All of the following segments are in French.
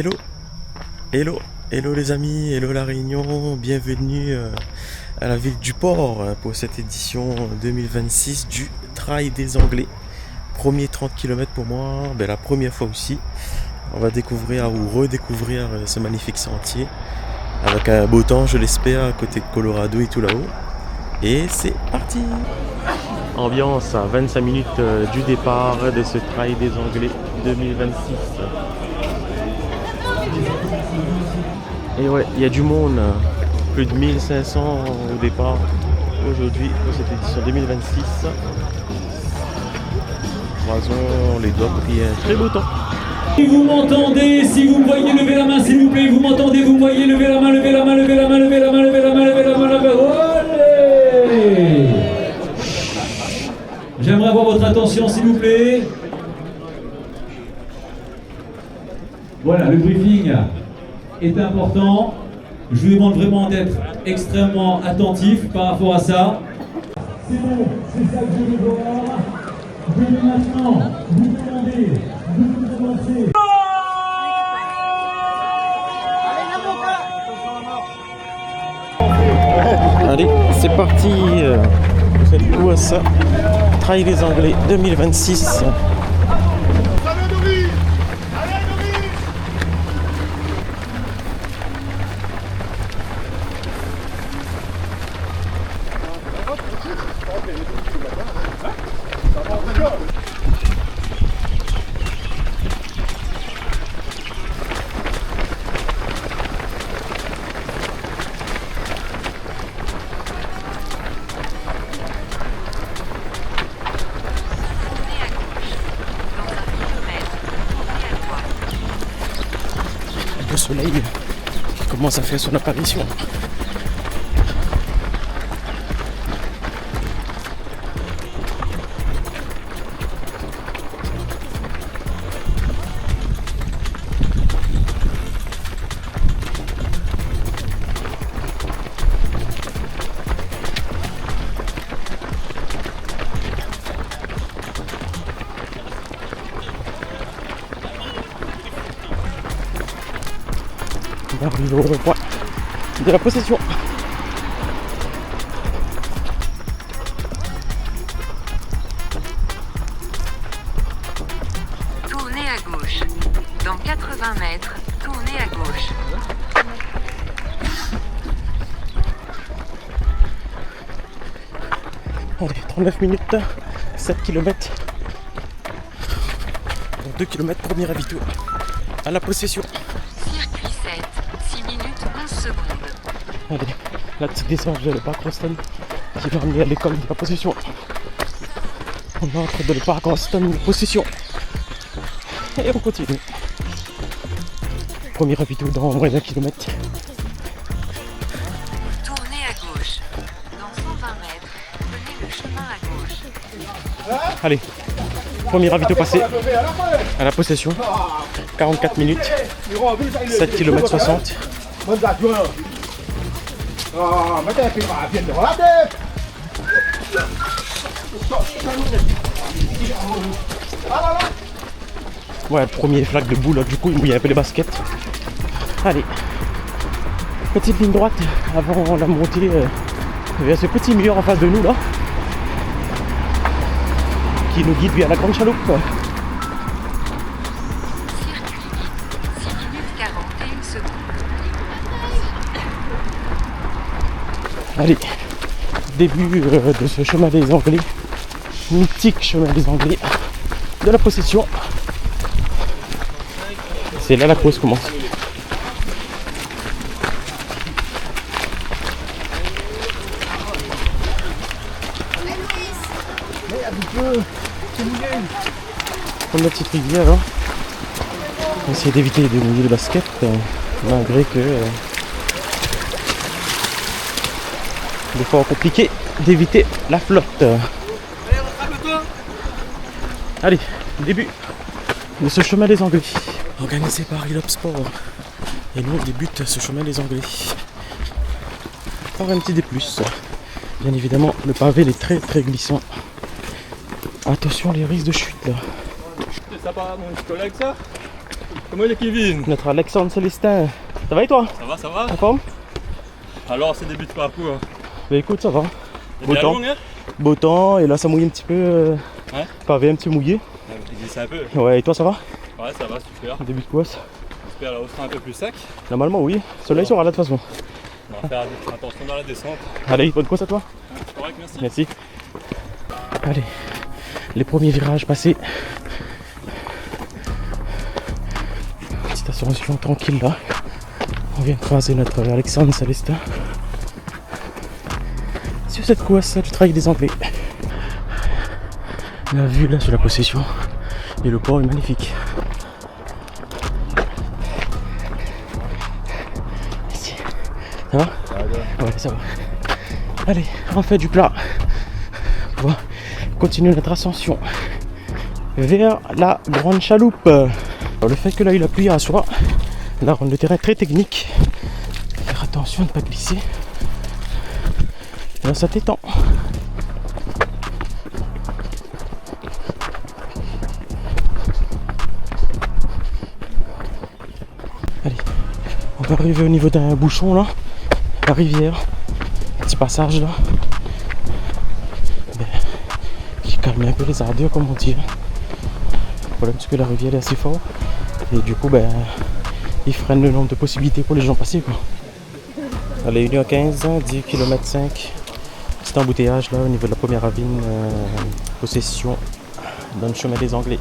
Hello, hello, hello les amis, hello la Réunion, bienvenue à la ville du port pour cette édition 2026 du Trail des Anglais. Premier 30 km pour moi, la première fois aussi. On va découvrir ou redécouvrir ce magnifique sentier avec un beau temps, je l'espère, à côté de Colorado et tout là-haut. Et c'est parti! Ambiance à 25 minutes du départ de ce Trail des Anglais 2026. Et ouais, il y a du monde, plus de 1500 au départ aujourd'hui pour cette édition 2026. Croisons les doigts pour qu'il y ait un très beau temps. Si vous m'entendez, si vous me voyez, levez la main s'il vous plaît, vous m'entendez, vous me voyez, levez la main, levez la main, levez la main, levez la main, levez la main, levez la main, levez la main, allez! J'aimerais avoir votre attention s'il vous plaît. Voilà, le briefing est important. Je vous demande vraiment d'être extrêmement attentif par rapport à ça. C'est bon, c'est ça que je veux voir. Je vais maintenant vous demander de commencer. Allez, c'est parti pour cette course Trail des Anglais 2026. Le soleil commence à faire son apparition. On arrive au point de la possession. Tournez à gauche. Dans 80 mètres, tournez à gauche. Allez, 39 minutes, 7 km. 2 km, premier ravito à la possession. Circuit 7, 6 minutes 11 secondes. Allez, la petite descente de le parc Roston qui va amener à l'école de la possession. On entre dans le parc Roston de possession. Et on continue. Premier ravito dans moins d'un kilomètre. Tournez à gauche. Dans 120 mètres, prenez le chemin à gauche. Allez, premier ravito passé à la possession. 44 minutes, 7 km 60. Ouais, premier flag de boule, du coup il mouille un peu les baskets. Allez, petite ligne droite avant la montée vers ce petit mur en face de nous là, qui nous guide vers la grande chaloupe. Circuit 8, 6 minutes 41 secondes. Allez, début de ce chemin des Anglais, mythique chemin des Anglais, de la possession. C'est là la course commence. Comme la petite rivière, hein. On va essayer d'éviter de mouiller les baskets, malgré que des fois compliqué d'éviter la flotte. Allez, début de ce chemin des Anglais, organisé par Elop Sport. Et nous on débute ce chemin des Anglais par un petit D+. Bien évidemment, le pavé est très très glissant. Attention les risques de chute là. C'est sympa mon petit collègue ça. Comment il est Kevin? Notre Alexandre Célestin. Ça va et toi? Ça va? En forme? Alors, c'est début de parcours. Bah écoute, ça va. C'est Beau bien temps. long, hein? Beau temps, et là ça mouille un petit peu. Ouais. Pavé un petit peu mouillé. Il glisse un peu. Ouais, et toi ça va? Ouais, ça va, super. Début de course. J'espère la hausse sera un peu plus sec. Normalement oui. Le soleil sera là de toute façon. On va faire attention dans la descente. Allez, bonne course à toi. Correct, merci. Merci. Allez, les premiers virages passés. Petite ascension tranquille là. On vient de croiser notre Alexandre Célestin sur cette course du Trail des Anglais. La vue là sur la possession et le port est magnifique. Ici. Ça va? Ouais, ça va. Allez, on fait du plat. On va continuer notre ascension vers la grande chaloupe. Alors, le fait que là il a plu à soi, là on a le terrain très technique. Faire attention de ne pas glisser. Là ça t'étend. Allez, on va arriver au niveau d'un bouchon là, la rivière, petit passage là, qui calme un peu les ardeurs comme on dit. Le problème c'est que la rivière est assez forte et du coup il freine le nombre de possibilités pour les gens passer quoi. Allez, 1h15, 10 km 5, petit embouteillage là au niveau de la première ravine, possession dans le chemin des Anglais.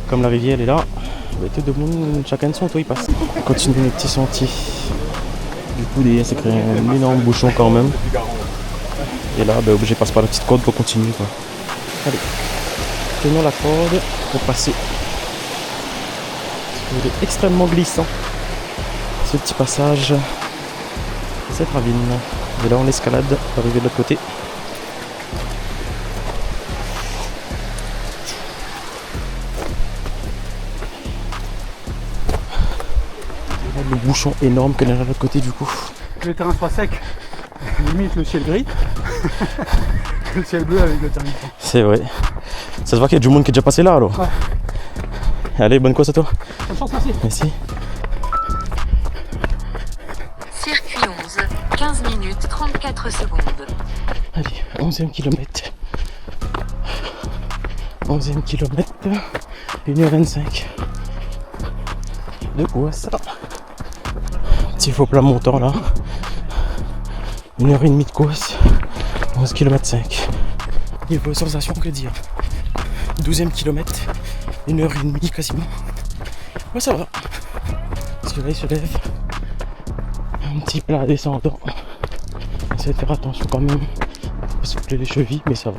Comme la rivière elle est là, tout le monde, chacun de son toit il passe. On continue les petits sentiers. Du coup ça crée un énorme bouchon quand même. Et là obligé de passer par la petite corde pour continuer quoi. Allez, tenons la corde pour passer. Il est extrêmement glissant ce petit passage, cette ravine. Et là on escalade pour arriver de l'autre côté. Le bouchon énorme que derrière de l'autre côté du coup. Que le terrain soit sec, limite le ciel gris, le ciel bleu avec le terrain. C'est vrai. Ça se voit qu'il y a du monde qui est déjà passé là alors. Ouais. Allez, bonne course à toi. Bonne chance, merci. Merci. Circuit 11, 15 minutes 34 secondes. Allez, 11e kilomètre. 11e kilomètre. 1h25. De course. Petit faux plat montant là. 1h30 de course. 11 km 5. Niveau sensation, que dire. 12e kilomètre. 1h30 quasiment. Ouais, ça va. Le soleil se lève. Un petit plat descendant. Essayez de faire attention quand même. Pas souffler les chevilles, mais ça va.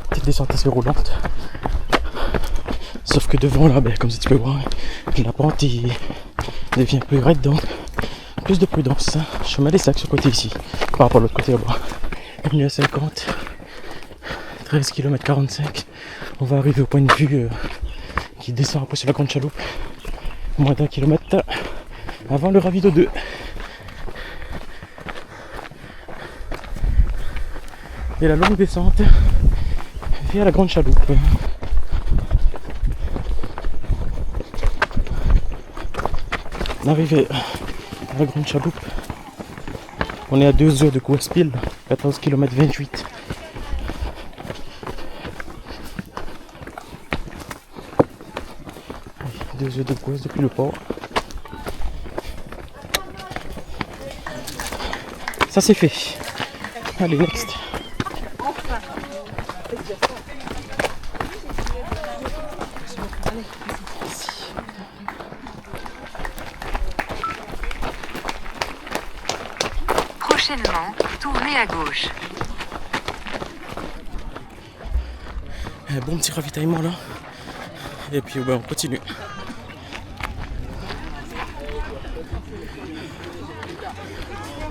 Petite descente assez roulante. Sauf que devant là, comme tu peux voir, la pente il devient plus raide, donc plus de prudence. Chemin des sacs sur le côté ici, par rapport à l'autre côté là-bas. 1h50, 13 km 45. On va arriver au point de vue qui descend après sur la grande chaloupe. Moins d'1 kilomètre avant le Ravido 2. Et la longue descente vers la grande chaloupe. Arrivé à la grande chaloupe, on est à 2 heures de course pile, 14 km 28. Allez, 2 heures de course depuis le port. Ça c'est fait. Allez, next. Prochainement, tournez à gauche. Un bon petit ravitaillement là. Et puis on continue.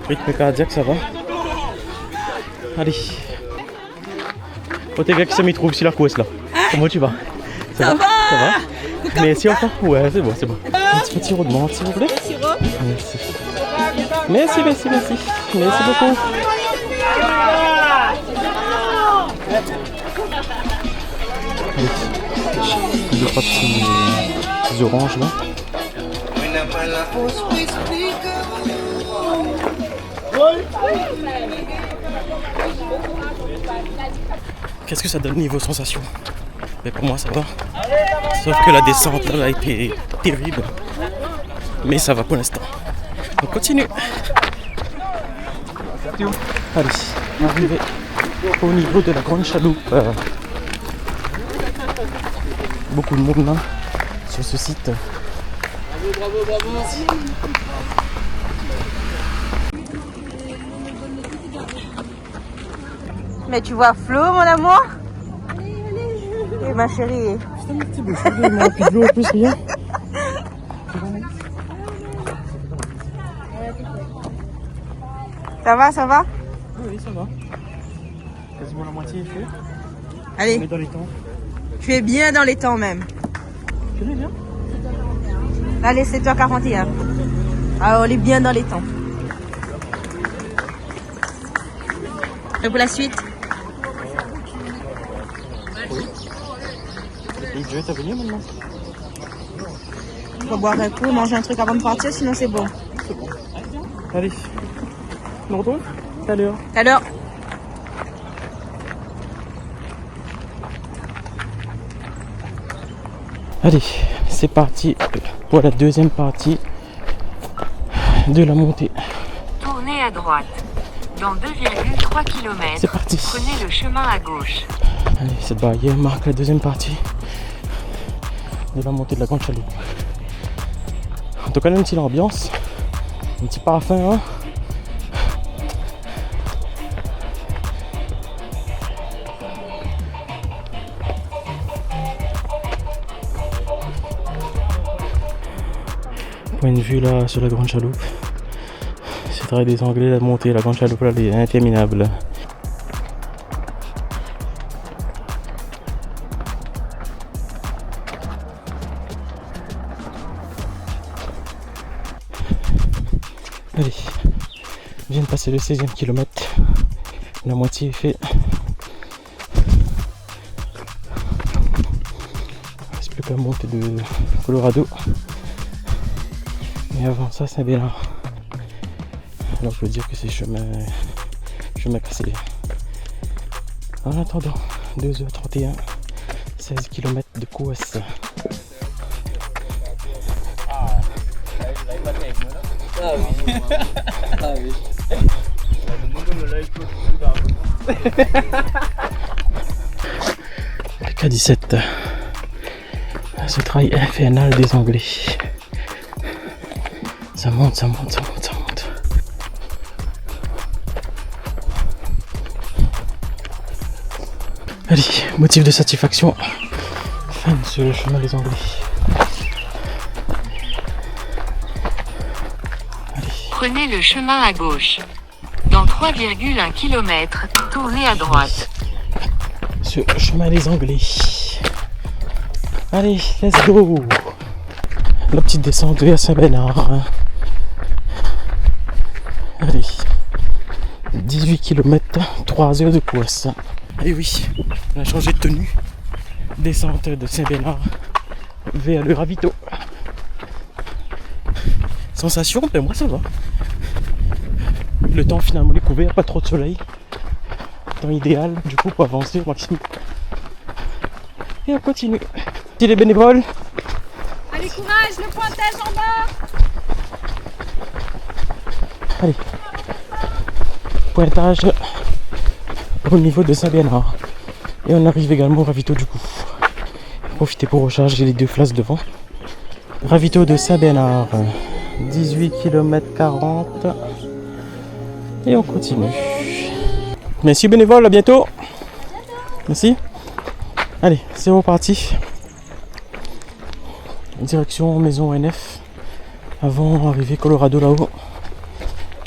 Rythme cardiaque, ça va. Allez. Oh, t'es gars qui se m'y trouve sur la course là. Comment tu vas? Ça va? Ça va? Mais si encore? Ouais, c'est bon, c'est bon. Un petit roulement, s'il vous plaît. Merci. Merci, merci, merci. Merci beaucoup. Deux trois petits oranges là. Qu'est-ce que ça donne niveau sensation? Mais pour moi ça va. Sauf que la descente là a été terrible. Mais ça va pour l'instant. On continue. Allez, on est arrivé au niveau de la grande chaloupe. Beaucoup de monde là sur ce site. Bravo, bravo, bravo. Mais tu vois Flo, mon amour? Et ma chérie. Putain, petit beau cheveu, il m'a plus de l'eau en plus, rien. Ça va, ça va? Oui, ça va. Quasiment la moitié est fait. On Allez, est dans les temps. tu es bien dans les temps même. Tu es bien? Allez, 7h41. Alors, on est bien dans les temps. Et pour la suite? Et Dieu est à venir maintenant. On va boire un coup, manger un truc avant de partir, sinon c'est bon. Allez, on retourne? Tout à l'heure. Alors, Allez, c'est parti pour la deuxième partie de la montée. Tournez à droite. Dans 2,3 km, C'est parti. prenez le chemin à gauche. Allez, cette barrière marque la deuxième partie de la montée de la grande chaloupe. En tout cas, même si l'ambiance, un petit parfum, hein. Point de vue là sur la grande chaloupe. C'est très des Anglais, la montée, la grande chaloupe là, elle est interminable. Allez, je viens de passer le 16e kilomètre. La moitié est fait. Il reste plus qu'à monter de Colorado. Mais avant ça, c'est bien là. Alors je veux dire que c'est chemin cassé. En attendant, 2h31, 16 km de course. Le K17. Ce travail infernal des Anglais. Ça monte, ça monte, ça monte, ça monte. Allez, motif de satisfaction. Fin sur le chemin des Anglais. Prenez le chemin à gauche. Dans 3,1 km, tournez à droite. Sur le chemin des Anglais. Allez, let's go. La petite descente vers Saint-Bernard. Hein. Allez. 18 km, 3 heures de course. Et oui, on a changé de tenue. Descente de Saint-Bernard vers le ravito. Sensation, ben moi ça va. Le temps finalement découvert, pas trop de soleil. Temps idéal du coup pour avancer au maximum. Et on continue. Si les bénévoles. Allez, courage, le pointage en bas. Allez. Pointage au niveau de Saint-Bernard. Et on arrive également au ravito du coup. Profitez pour recharger les deux flasques devant. Ravito de Saint-Bernard. 18 km 40. Et on continue. Merci bénévoles, à bientôt. Merci. Allez, c'est reparti. Direction maison NF. Avant d'arriver Colorado là-haut.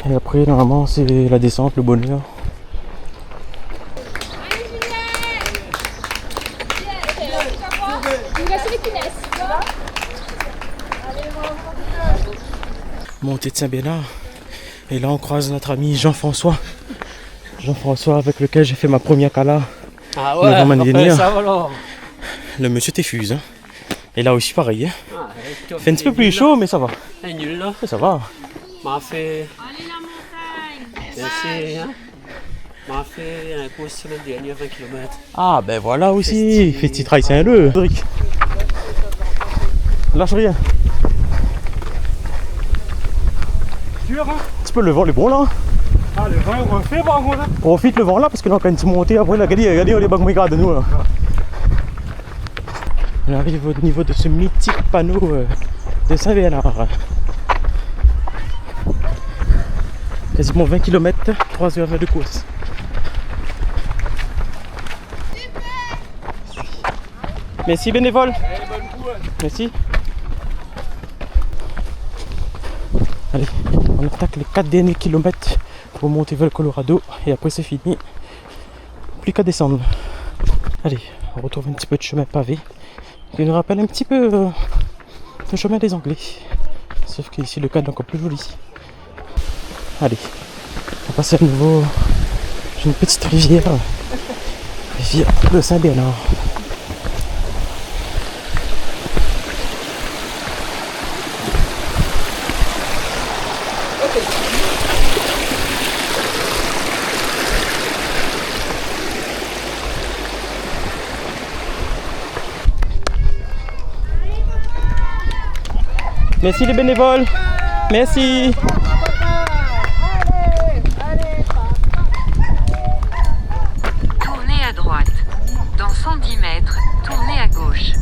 Et après, normalement, c'est la descente, le bonheur. Montée de Saint-Bernard. Et là on croise notre ami Jean-François. Jean-François avec lequel j'ai fait ma première cala. Ah ouais, ça va alors. Le monsieur t'effuse. Hein. Et là aussi pareil. Hein. Ah, Il fait un petit peu plus chaud mais ça va. C'est nul là. Ça va. M'a fait. Allez la montagne. Merci. Hein. M'a fait un course semaine dernière 20 km. Ah ben voilà aussi. Petit trail Saint-Leu. Lâche rien. Sûr, hein? Tu peux le vent, le bon là. Ah, le vent, on fait par contre. Profite le vent là parce que là quand tu montes après là, regardez les bagues de nous là. On arrive au niveau de ce mythique panneau de Saint-Bernard. Quasiment 20 km, 3h20 de course. Merci bénévole. Merci. Allez, on attaque les 4 derniers kilomètres pour monter vers le Colorado et après c'est fini. Plus qu'à descendre. Allez, on retrouve un petit peu de chemin pavé qui nous rappelle un petit peu le chemin des Anglais. Sauf qu'ici le cadre est encore plus joli. Allez, on va passer à nouveau une petite rivière. Rivière de Saint-Bernard. Merci les bénévoles. Merci. Tournez à droite. Dans 110 mètres, tournez à gauche.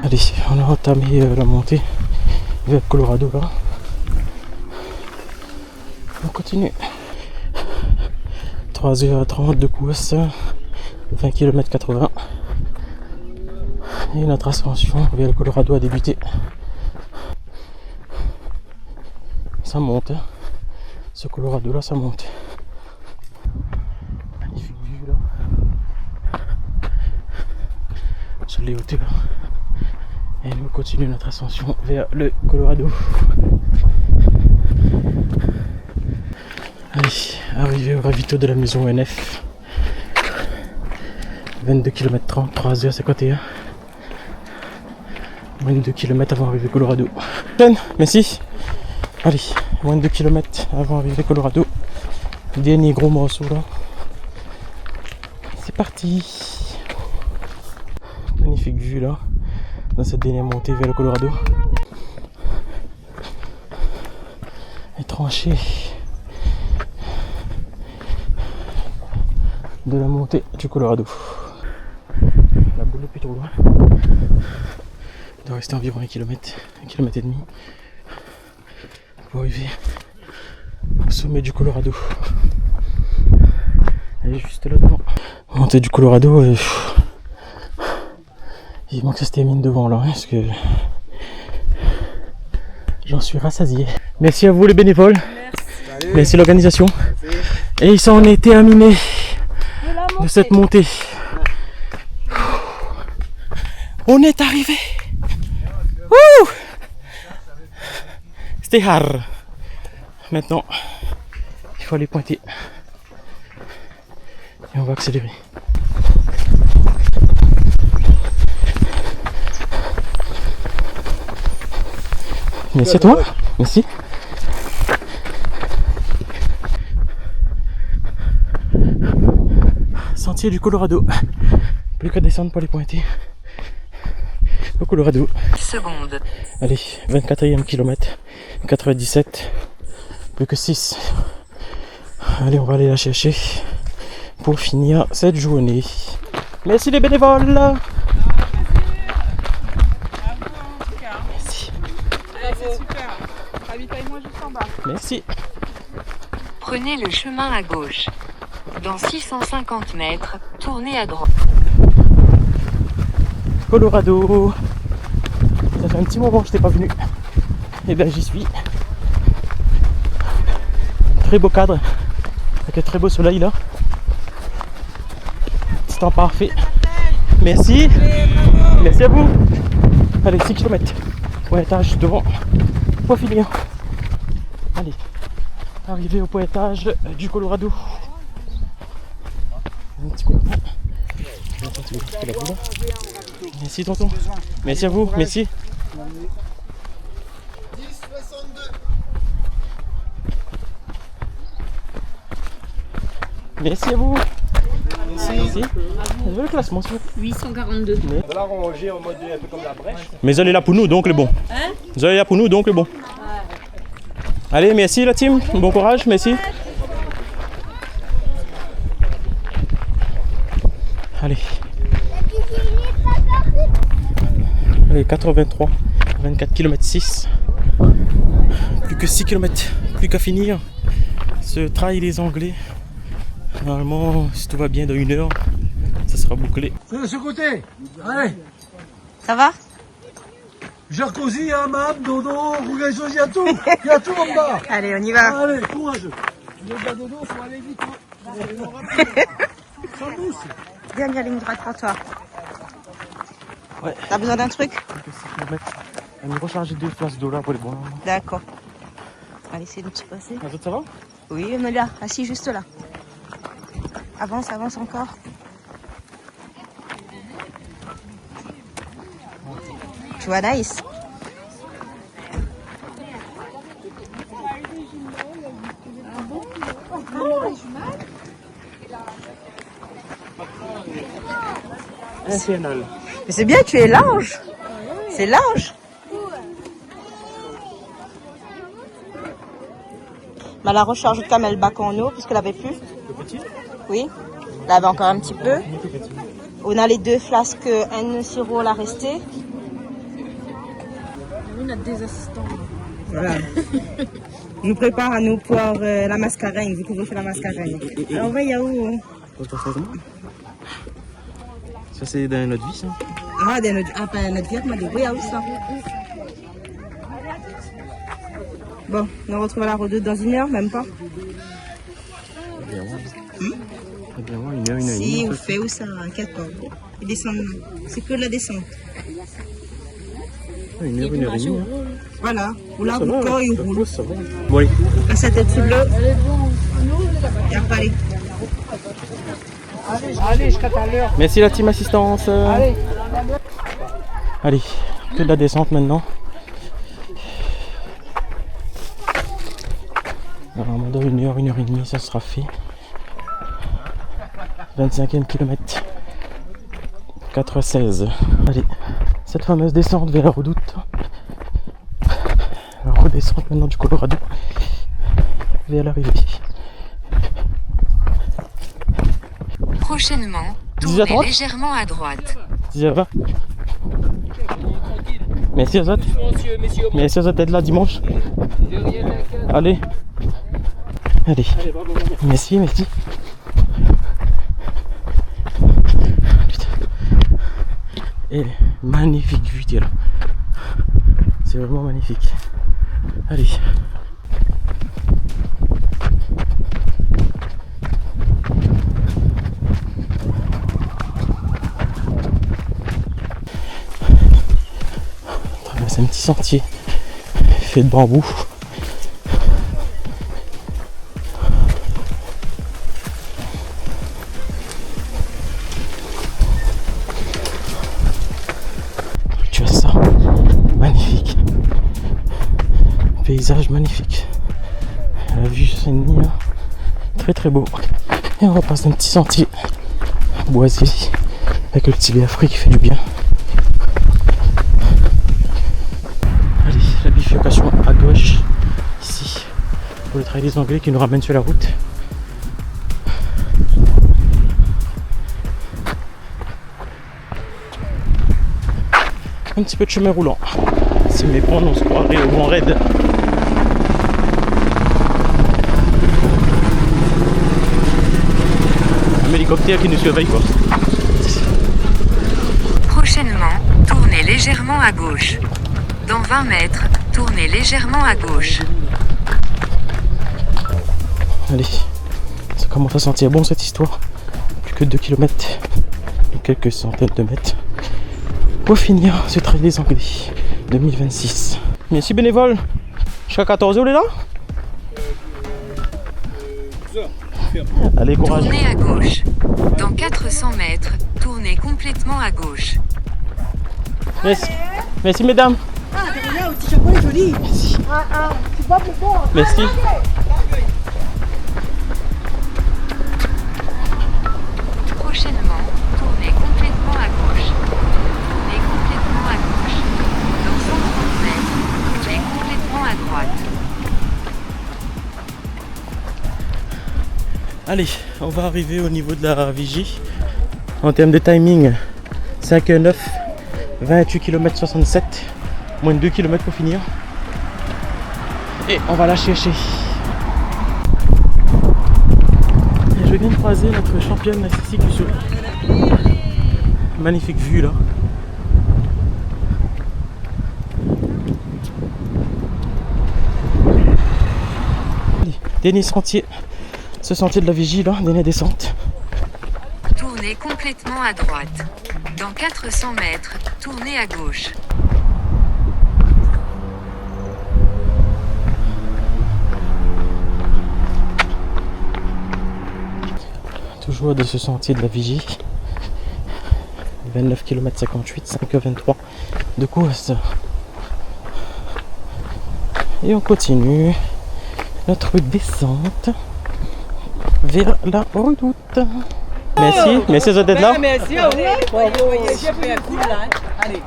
Allez, on a entamé la montée vers le Colorado là. On continue. 3h30 de course, 20 km 80. Et notre ascension vers le Colorado a débuté. Ça monte, hein. Ce Colorado là, ça monte. Magnifique vue là. Sur les hauteurs. Et nous continuons notre ascension vers le Colorado. Allez, arrivé au ravito de la maison NF. 22 km 30, 3h51. 22 km avant d'arriver Colorado. Merci. Allez, moins de 2 km avant d'arriver Colorado. Dernier gros morceau là. C'est parti. Magnifique vue là. Dans cette dernière montée vers le Colorado. Et tranchée de la montée du Colorado. La boule est plutôt loin. Il doit rester environ 1 km et demi pour arriver au sommet du Colorado. Elle est juste là devant. Montée du Colorado, il manque que ça se termine devant là, hein, parce que j'en suis rassasié. Merci à vous les bénévoles. Merci l'organisation. Et il s'en est terminé de cette montée. On est arrivé. Wouh! C'était hard. Maintenant, il faut aller pointer. Et on va accélérer. Merci à toi. Merci. Sentier du Colorado. Plus qu'à descendre pour les pointer. Au Colorado. Secondes. Allez, 24e kilomètre. 97. Plus que 6. Allez, on va aller la chercher pour finir cette journée. Merci les bénévoles. Merci. C'est super. Ravitaille-moi juste en bas. Merci. Prenez le chemin à gauche. Dans 650 mètres, tournez à droite. Colorado. Ça fait un petit moment que je n'étais pas venu. Et bien j'y suis. Très beau cadre. Avec un très beau soleil là. Petite temps parfait. Merci. Merci à vous. Allez, 6 km. Pointage devant. Pour finir. Allez. Arrivé au pointage du Colorado. Un petit coup. Merci tonton. Merci à vous. Merci. Merci à vous. Merci. Vous avez le classement, s'il vous plaît. 842. On va ranger en mode un peu comme la brèche. Mais elle est là pour nous, donc le bon. Hein? Vous allez là pour nous, donc le bon. Allez, merci la team. Bon courage, merci. Allez. Allez, 83. 24 km 6. Plus que 6 km. Plus qu'à finir. Ce trail des Anglais. Normalement, si tout va bien, dans 1 heure, ça sera bouclé. C'est de ce côté. Allez. Ça va? Jacuzzi, hammam, dodo, rougageuse, il y a tout. Il y a tout en bas. Allez, on y va. Allez, courageux. Le bas dodo, faut aller vite. Hein. Sans douce. Dernière ligne droite pour toi. Ouais. T'as besoin d'un truc? Plus que 6 km. On va recharger 2 places d'eau là pour les boire. D'accord. Allez, c'est de te passer. Les autres, ça va? Oui, on est là, assis juste là. Avance, avance encore. Tu vois, nice. National. Mais c'est bien, tu es large. C'est large. Mais la recharge de cam, elle bac en eau, puisqu'elle avait plus. Oui. Là, elle avait encore un petit peu. On a les 2 flasques, un sirop là resté. On a des assistants. Voilà. Je vous prépare à nous pour la mascarène, vu que vous faites la mascarène. Alors, on va y aller. Ça, c'est dans notre vie, ça? Ah, pas notre vie, mais oui, où ça? Bon, on retrouve la redoute dans 1 heure, même pas. Eh bien, ouais, 1 heure, 1 heure et Si, demie. on fait où ça? Inquiète pas. Ils descendent. C'est que de la descente. 1 heure, 1 heure et demie. Voilà. Ou là, Ça vous va, corps, il ça roule. va, ça va. Bon, allez. Quand ça tête sous l'eau. Et après, allez. Allez, jusqu'à tout à l'heure. Merci la team assistance. Allez. Allez, que de la descente maintenant. Normalement dans 1 heure, 1 heure et demie, ça sera fait. 25e kilomètre. 4h16. Allez, cette fameuse descente vers la redoute. La redescente maintenant du Colorado vers l'arrivée. Prochainement, 10 à tournez droite. légèrement à droite. Ça va. Merci Azat. Merci Azat d'être là dimanche. Allez. Allez. Merci, merci. Putain. Et magnifique vue là. C'est vraiment magnifique. Allez. C'est un petit sentier fait de bambou. Tu as ça, magnifique, paysage magnifique, la vue sur Saint-Denis, très très beau. Et on repasse un petit sentier boisé avec le petit béafré qui fait du bien. Allez, la bifurcation à gauche, ici, pour le trail des Anglais qui nous ramène sur la route. Un petit peu de chemin roulant. Si mes points, on se croirait au Grand Raid. Un hélicoptère qui nous surveille quoi. Prochainement, tournez légèrement à gauche. Dans 20 mètres, tournez légèrement à gauche. Allez, ça commence à sentir bon cette histoire. Plus que 2 km. quelques centaines de mètres pour finir ce trail des Anglais 2026. Merci bénévole. Jusqu'à 14h, on est là? Allez, courage. Tournez à gauche. Dans 400 mètres, tournez complètement à gauche. Merci, merci mesdames. Merci. Merci. Prochainement, tournez complètement à gauche. Tournez complètement à gauche. Dans 130 mètres, tournez complètement à droite. Allez, on va arriver au niveau de la vigie. En termes de timing, 5h09, 28 km 67, moins de 2 km pour finir. Et on va la chercher. Et je viens de croiser notre championne ici du saut. Magnifique vue là. Allez, dernier sentier. Ce sentier de la vigie là, dernière descente. Tournez complètement à droite. Dans 400 mètres, tournez à gauche. Toujours de ce sentier de la vigie. 29 km 58, 5h23 de course. Et on continue notre descente vers la redoute. Merci, merci d'être là. Merci, oui. Super cool là. Allez.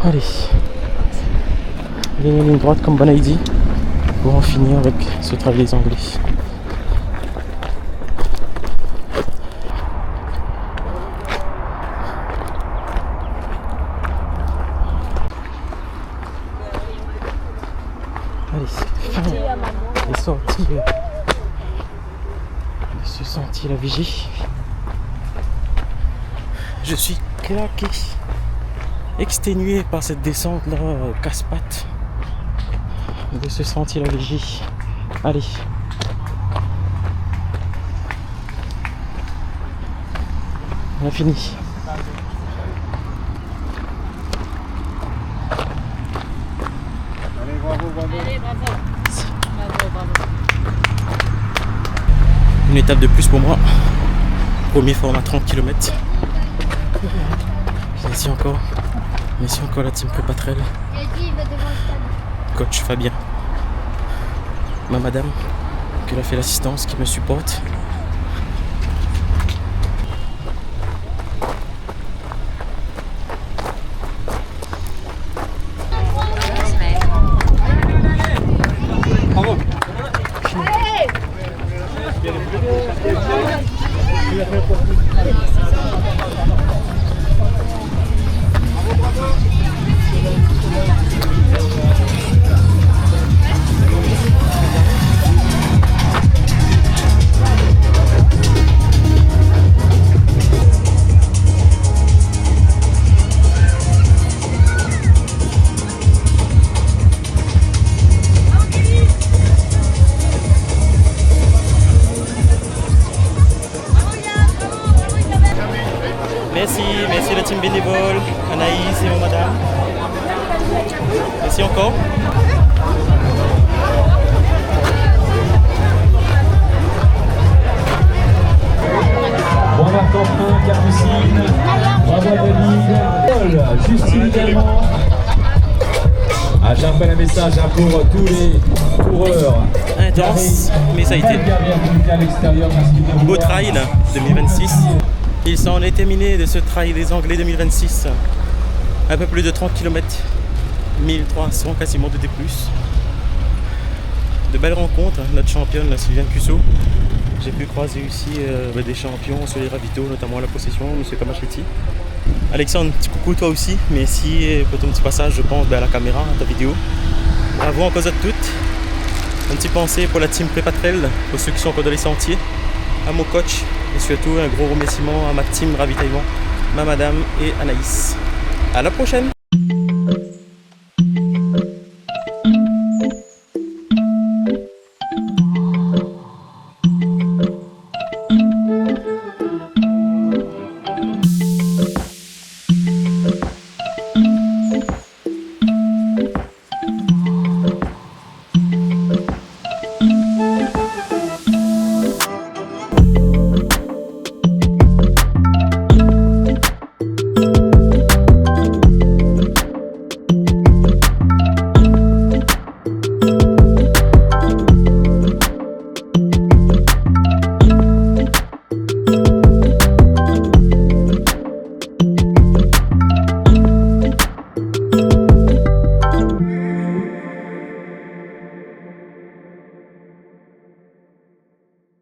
Allez. Ligne droite comme Bon Heidi pour en finir avec ce trail des Anglais. Allez, c'est fin des sorties de ce sentier la vigie. Je suis claqué, exténué par cette descente là, casse-pattes de ce sentier la vigie. Allez. On a fini. Une étape de plus pour moi. Premier format 30 km. Merci encore. Merci encore la team Prépatrel. Coach Fabien. Ma madame qui a fait l'assistance, qui me supporte. Merci la team bénévole, Anaïs et mon madame. Merci encore. Bon Marc-Antoine, Capucine, bravo David, Justine également. J'ai un message pour tous les coureurs. Intense, mais ça a été. Beau trail 2026. Il s'en est terminé de ce trail des Anglais 2026. Un peu plus de 30 km, 1300 quasiment de D+. De belles rencontres, notre championne Sylviane Cusso. J'ai pu croiser aussi des champions sur les ravitaux, notamment à la possession, M. Kamachetti. Alexandre, petit coucou toi aussi, merci pour ton petit passage, je pense, à la caméra, à ta vidéo. Bravo encore à toutes. Un petit pensée pour la team Prépatrel, pour ceux qui sont encore dans les sentiers, à mon coach, et surtout un gros remerciement à ma team ravitaillement, ma madame et Anaïs. À la prochaine!